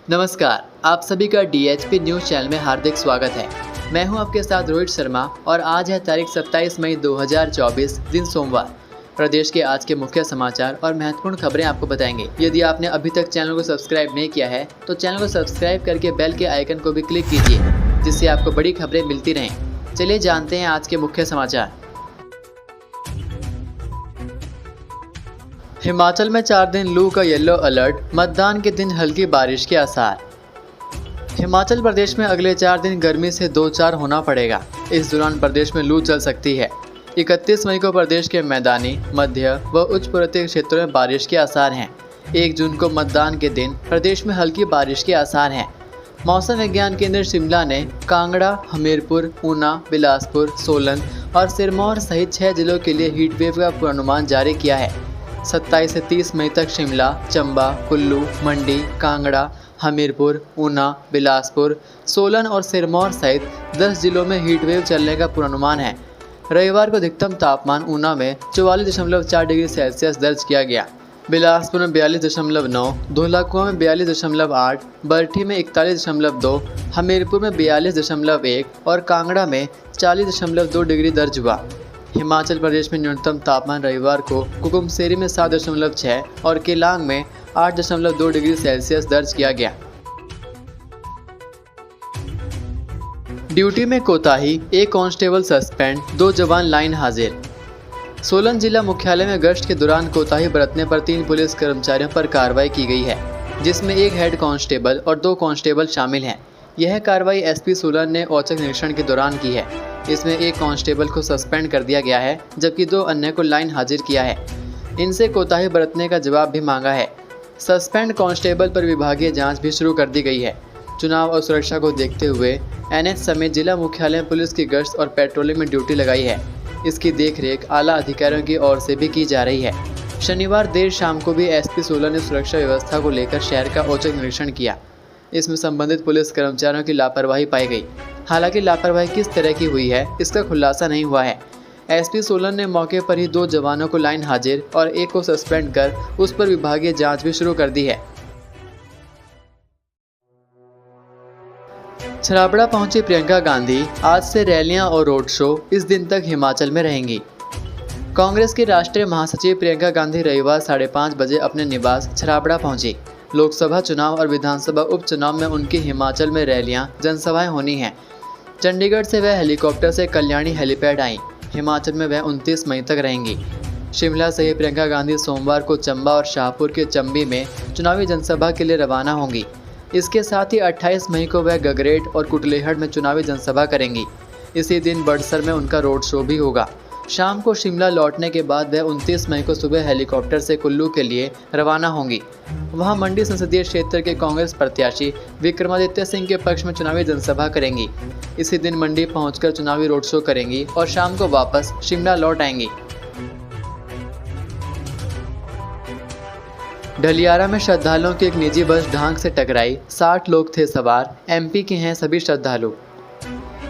नमस्कार, आप सभी का DHP न्यूज़ चैनल में हार्दिक स्वागत है। मैं हूं आपके साथ रोहित शर्मा और आज है तारीख 27 मई 2024 दिन सोमवार। प्रदेश के आज के मुख्य समाचार और महत्वपूर्ण खबरें आपको बताएंगे। यदि आपने अभी तक चैनल को सब्सक्राइब नहीं किया है तो चैनल को सब्सक्राइब करके बेल के आइकन को भी क्लिक कीजिए, जिससे आपको बड़ी खबरें मिलती रहें। चलिए जानते हैं आज के मुख्य समाचार। हिमाचल में 4 दिन लू का येलो अलर्ट, मतदान के दिन हल्की बारिश के आसार। हिमाचल प्रदेश में अगले 4 दिन गर्मी से दो चार होना पड़ेगा। इस दौरान प्रदेश में लू चल सकती है। 31 मई को प्रदेश के मैदानी, मध्य व उच्च पर्वतीय क्षेत्रों में बारिश के आसार हैं। 1 जून को मतदान के दिन प्रदेश में हल्की बारिश के आसार हैं। मौसम विज्ञान केंद्र शिमला ने कांगड़ा, हमीरपुर, ऊना, बिलासपुर, सोलन और सिरमौर सहित 6 जिलों के लिए हीटवेव का पूर्वानुमान जारी किया है। 27 से 30 मई तक शिमला, चंबा, कुल्लू, मंडी, कांगड़ा, हमीरपुर, ऊना, बिलासपुर, सोलन और सिरमौर सहित 10 जिलों में हीटवेव चलने का पूर्वानुमान है। रविवार को अधिकतम तापमान ऊना में 44.4 डिग्री सेल्सियस दर्ज किया गया, बिलासपुर में 42.9, धौलाकुआं में 42.8, बरठी में 41.2, हमीरपुर में 42.1 और कांगड़ा में 40.2 डिग्री दर्ज हुआ। हिमाचल प्रदेश में न्यूनतम तापमान रविवार को कुकुमसेरी में 7.6 और केलांग में 8.2 डिग्री सेल्सियस दर्ज किया गया। ड्यूटी में कोताही, 1 कांस्टेबल सस्पेंड, 2 जवान लाइन हाजिर। सोलन जिला मुख्यालय में गश्त के दौरान कोताही बरतने पर 3 पुलिस कर्मचारियों पर कार्रवाई की गई है, जिसमें 1 हेड कांस्टेबल और 2 कांस्टेबल शामिल हैं। यह कार्रवाई SP सोलन ने औचक निरीक्षण के दौरान की है। इसमें 1 कांस्टेबल को सस्पेंड कर दिया गया है, जबकि 2 अन्य को लाइन हाजिर किया है। इनसे कोताही बरतने का जवाब भी मांगा है। सस्पेंड कांस्टेबल पर विभागीय जांच भी शुरू कर दी गई है। चुनाव और सुरक्षा को देखते हुए NH समेत जिला मुख्यालय में पुलिस की गश्त और पेट्रोलिंग में ड्यूटी लगाई है। इसकी देखरेख आला अधिकारियों की ओर से भी की जा रही है। शनिवार देर शाम को भी SP सोलन ने सुरक्षा व्यवस्था को लेकर शहर का औचक निरीक्षण किया। इसमें संबंधित पुलिस कर्मचारियों की लापरवाही पाई गई। हालांकि लापरवाही किस तरह की हुई है, इसका खुलासा नहीं हुआ है। SP सोलन ने मौके पर ही 2 जवानों को लाइन हाजिर और 1 को सस्पेंड कर उस पर विभागीय जांच भी शुरू कर दी है। छराबड़ा पहुंची प्रियंका गांधी, आज से रैलियां और रोड शो इस दिन तक हिमाचल में रहेंगी। कांग्रेस की राष्ट्रीय महासचिव प्रियंका गांधी रविवार 5:30 बजे अपने निवास छराबड़ा पहुंची। लोकसभा चुनाव और विधानसभा उपचुनाव में उनकी हिमाचल में रैलियां, जनसभाएं होनी हैं। चंडीगढ़ से वह हेलीकॉप्टर से कल्याणी हेलीपैड आईं। हिमाचल में वह 29 मई तक रहेंगी। शिमला से ही प्रियंका गांधी सोमवार को चंबा और शाहपुर के चंबी में चुनावी जनसभा के लिए रवाना होंगी। इसके साथ ही 28 मई को वह गगरेट और कुटलेहड़ में चुनावी जनसभा करेंगी। इसी दिन बड़सर में उनका रोड शो भी होगा। शाम को शिमला लौटने के बाद वह 29 मई को सुबह हेलीकॉप्टर से कुल्लू के लिए रवाना होंगी। वहां मंडी संसदीय क्षेत्र के कांग्रेस प्रत्याशी विक्रमादित्य सिंह के पक्ष में चुनावी जनसभा करेंगी। इसी दिन मंडी पहुंचकर चुनावी रोड शो करेंगी और शाम को वापस शिमला लौट आएंगी। ढलियारा में श्रद्धालुओं की एक निजी बस ढांक से टकराई, 60 लोग थे सवार। MP के हैं सभी श्रद्धालु।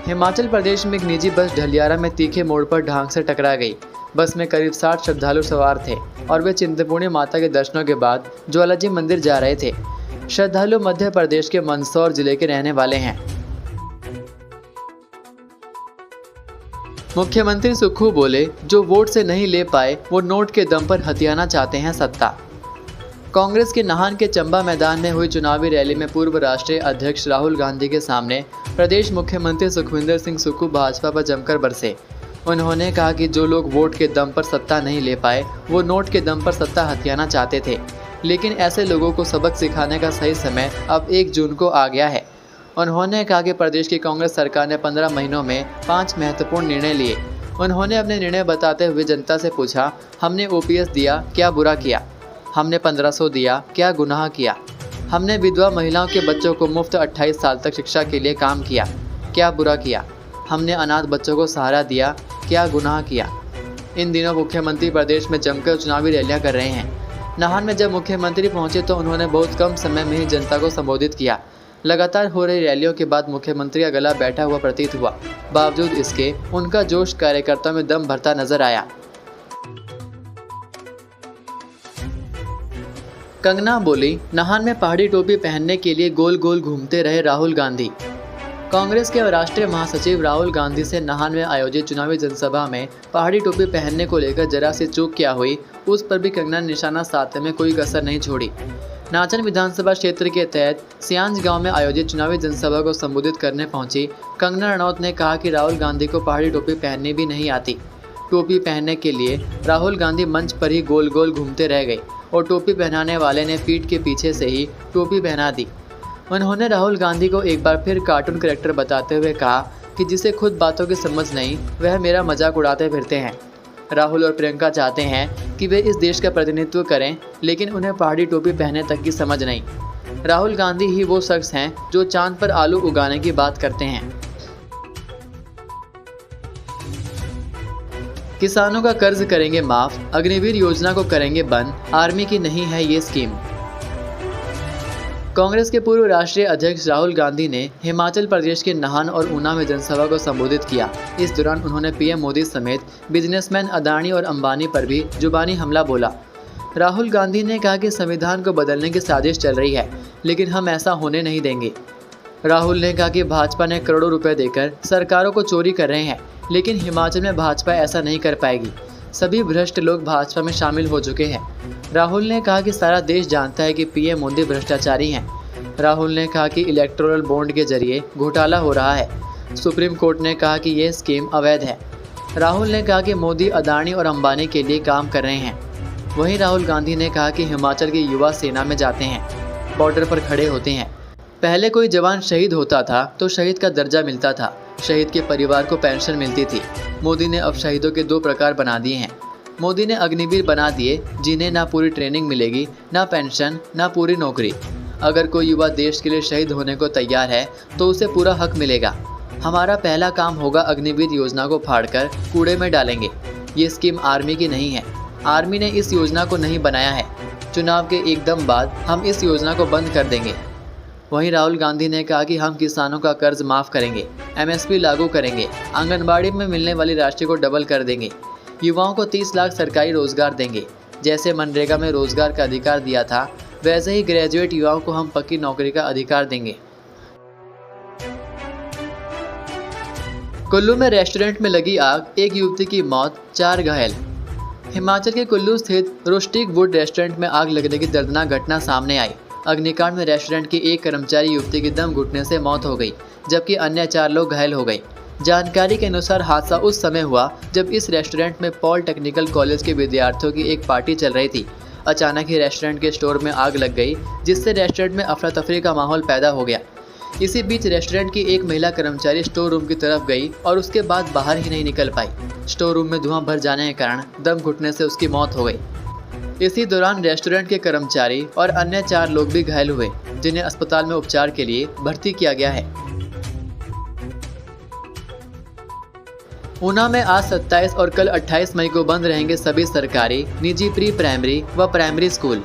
हिमाचल प्रदेश में एक निजी बस ढलियारा में तीखे मोड़ पर ढांक से टकरा गई। बस में करीब 60 श्रद्धालु सवार थे और वे चिंतपूर्णी माता के दर्शनों के बाद ज्वालाजी मंदिर जा रहे थे। श्रद्धालु मध्य प्रदेश के मंदसौर जिले के रहने वाले हैं। मुख्यमंत्री सुक्खू बोले, जो वोट से नहीं ले पाए वो नोट के दम पर हथियाना चाहते हैं सत्ता। कांग्रेस के नाहन के चंबा मैदान में हुई चुनावी रैली में पूर्व राष्ट्रीय अध्यक्ष राहुल गांधी के सामने प्रदेश मुख्यमंत्री सुखविंदर सिंह सुक्खू भाजपा पर जमकर बरसे। उन्होंने कहा कि जो लोग वोट के दम पर सत्ता नहीं ले पाए वो नोट के दम पर सत्ता हथियाना चाहते थे, लेकिन ऐसे लोगों को सबक सिखाने का सही समय अब 1 जून को आ गया है। उन्होंने कहा कि प्रदेश की कांग्रेस सरकार ने 15 महीनों में 5 महत्वपूर्ण निर्णय लिए। उन्होंने अपने निर्णय बताते हुए जनता से पूछा, हमने OPS दिया, क्या बुरा किया? हमने 1500 दिया, क्या गुनाह किया? हमने विधवा महिलाओं के बच्चों को मुफ्त 28 साल तक शिक्षा के लिए काम किया, क्या बुरा किया? हमने अनाथ बच्चों को सहारा दिया, क्या गुनाह किया? इन दिनों मुख्यमंत्री प्रदेश में जमकर चुनावी रैलियां कर रहे हैं। नाहन में जब मुख्यमंत्री पहुंचे तो उन्होंने बहुत कम समय में ही जनता को संबोधित किया। लगातार हो रही रैलियों के बाद मुख्यमंत्री का गला बैठा हुआ प्रतीत हुआ। बावजूद इसके उनका जोश कार्यकर्ताओं में दम भरता नजर आया। कंगना बोली, नाहन में पहाड़ी टोपी पहनने के लिए गोल गोल घूमते रहे राहुल गांधी। कांग्रेस के राष्ट्रीय महासचिव राहुल गांधी से नाहन में आयोजित चुनावी जनसभा में पहाड़ी टोपी पहनने को लेकर जरा सी चूक क्या हुई, उस पर भी कंगना ने निशाना साधने में कोई कसर नहीं छोड़ी। नाचन विधानसभा क्षेत्र के तहत सियांज गांव में आयोजित चुनावी जनसभा को संबोधित करने पहुंची कंगना रनौत ने कहा कि राहुल गांधी को पहाड़ी टोपी पहननी भी नहीं आती। टोपी पहनने के लिए राहुल गांधी मंच पर ही गोल गोल घूमते रह गए और टोपी पहनाने वाले ने पीठ के पीछे से ही टोपी पहना दी। उन्होंने राहुल गांधी को एक बार फिर कार्टून कैरेक्टर बताते हुए कहा कि जिसे खुद बातों की समझ नहीं वह मेरा मजाक उड़ाते फिरते हैं। राहुल और प्रियंका चाहते हैं कि वे इस देश का प्रतिनिधित्व करें, लेकिन उन्हें पहाड़ी टोपी पहनने तक की समझ नहीं। राहुल गांधी ही वो शख्स हैं जो चांद पर आलू उगाने की बात करते हैं। किसानों का कर्ज करेंगे माफ, अग्निवीर योजना को करेंगे बंद, आर्मी की नहीं है ये स्कीम। कांग्रेस के पूर्व राष्ट्रीय अध्यक्ष राहुल गांधी ने हिमाचल प्रदेश के नाहन और ऊना में जनसभा को संबोधित किया। इस दौरान उन्होंने पीएम मोदी समेत बिजनेसमैन अदानी और अंबानी पर भी जुबानी हमला बोला। राहुल गांधी ने कहा कि संविधान को बदलने की साजिश चल रही है, लेकिन हम ऐसा होने नहीं देंगे। राहुल ने कहा कि भाजपा ने करोड़ों रुपए देकर सरकारों को चोरी कर रहे हैं, लेकिन हिमाचल में भाजपा ऐसा नहीं कर पाएगी। सभी भ्रष्ट लोग भाजपा में शामिल हो चुके हैं। राहुल ने कहा कि सारा देश जानता है कि पीएम मोदी भ्रष्टाचारी हैं। राहुल ने कहा कि इलेक्टोरल बॉन्ड के जरिए घोटाला हो रहा है। सुप्रीम कोर्ट ने कहा कि यह स्कीम अवैध है। राहुल ने कहा कि मोदी अदानी और अंबानी के लिए काम कर रहे हैं। वहीं राहुल गांधी ने कहा कि हिमाचल के युवा सेना में जाते हैं, बॉर्डर पर खड़े होते हैं। पहले कोई जवान शहीद होता था तो शहीद का दर्जा मिलता था, शहीद के परिवार को पेंशन मिलती थी। मोदी ने अब शहीदों के 2 प्रकार बना दिए हैं। मोदी ने अग्निवीर बना दिए, जिन्हें ना पूरी ट्रेनिंग मिलेगी, ना पेंशन, ना पूरी नौकरी। अगर कोई युवा देश के लिए शहीद होने को तैयार है तो उसे पूरा हक मिलेगा। हमारा पहला काम होगा अग्निवीर योजना को फाड़कर कूड़े में डालेंगे। ये स्कीम आर्मी की नहीं है। आर्मी ने इस योजना को नहीं बनाया है। चुनाव के एकदम बाद हम इस योजना को बंद कर देंगे। वहीं राहुल गांधी ने कहा कि हम किसानों का कर्ज माफ़ करेंगे, एमएसपी लागू करेंगे, आंगनबाड़ी में मिलने वाली राशि को डबल कर देंगे, युवाओं को 30 लाख सरकारी रोजगार देंगे। जैसे मनरेगा में रोजगार का अधिकार दिया था, वैसे ही ग्रेजुएट युवाओं को हम पक्की नौकरी का अधिकार देंगे। कुल्लू में रेस्टोरेंट में लगी आग, एक युवती की मौत, 4 घायल। हिमाचल के कुल्लू स्थित रुस्टिक वुड रेस्टोरेंट में आग लगने की दर्दनाक घटना सामने आई। अग्निकांड में रेस्टोरेंट की एक कर्मचारी युवती की दम घुटने से मौत हो गई, जबकि अन्य 4 लोग घायल हो गए। जानकारी के अनुसार हादसा उस समय हुआ जब इस रेस्टोरेंट में पॉलिटेक्निकल कॉलेज के विद्यार्थियों की एक पार्टी चल रही थी। अचानक ही रेस्टोरेंट के स्टोर में आग लग गई, जिससे रेस्टोरेंट में अफरा तफरी का माहौल पैदा हो गया। इसी बीच रेस्टोरेंट की एक महिला कर्मचारी स्टोर रूम की तरफ गई और उसके बाद बाहर ही नहीं निकल पाई। स्टोर रूम में धुआं भर जाने के कारण दम घुटने से उसकी मौत हो गई। इसी दौरान रेस्टोरेंट के कर्मचारी और अन्य 4 लोग भी घायल हुए, जिन्हें अस्पताल में उपचार के लिए भर्ती किया गया है। ऊना में आज 27 और कल 28 मई को बंद रहेंगे सभी सरकारी, निजी प्री प्राइमरी व प्राइमरी स्कूल।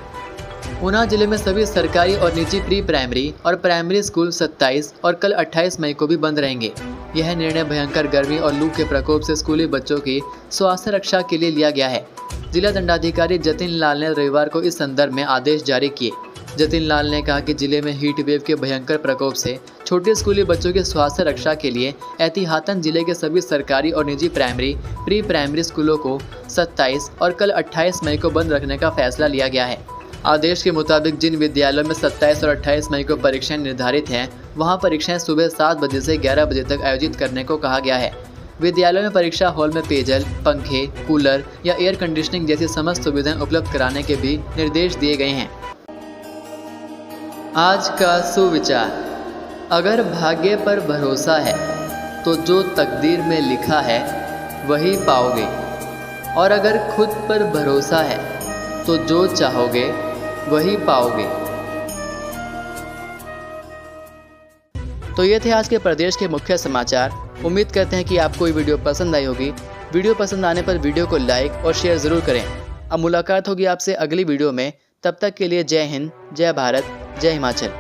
ऊना जिले में सभी सरकारी और निजी प्री प्राइमरी और प्राइमरी स्कूल 27 और कल 28 मई को भी बंद रहेंगे। यह निर्णय भयंकर गर्मी और लू के प्रकोप से स्कूली बच्चों की स्वास्थ्य रक्षा के लिए लिया गया है। जिला दंडाधिकारी जतिन लाल ने रविवार को इस संदर्भ में आदेश जारी किए। जतिन लाल ने कहा कि जिले में हीट वेव के भयंकर प्रकोप से छोटे स्कूली बच्चों की स्वास्थ्य रक्षा के लिए एहतियातन जिले के सभी सरकारी और निजी प्राइमरी प्री प्राइमरी स्कूलों को 27 और कल 28 मई को बंद रखने का फैसला लिया गया है। आदेश के मुताबिक जिन विद्यालयों में 27 और 28 मई को परीक्षाएं निर्धारित हैं, वहां परीक्षाएं सुबह 7 बजे से 11 बजे तक आयोजित करने को कहा गया है। विद्यालयों में परीक्षा हॉल में पेयजल, पंखे, कूलर या एयर कंडीशनिंग जैसी समस्त सुविधाएं उपलब्ध कराने के भी निर्देश दिए गए हैं। आज का सुविचार, अगर भाग्य पर भरोसा है तो जो तकदीर में लिखा है वही पाओगे, और अगर खुद पर भरोसा है तो जो चाहोगे वही पाओगे। तो ये थे आज के प्रदेश के मुख्य समाचार। उम्मीद करते हैं कि आपको ये वीडियो पसंद आई होगी। वीडियो पसंद आने पर वीडियो को लाइक और शेयर ज़रूर करें। अब मुलाकात होगी आपसे अगली वीडियो में। तब तक के लिए जय हिंद, जय भारत, जय हिमाचल।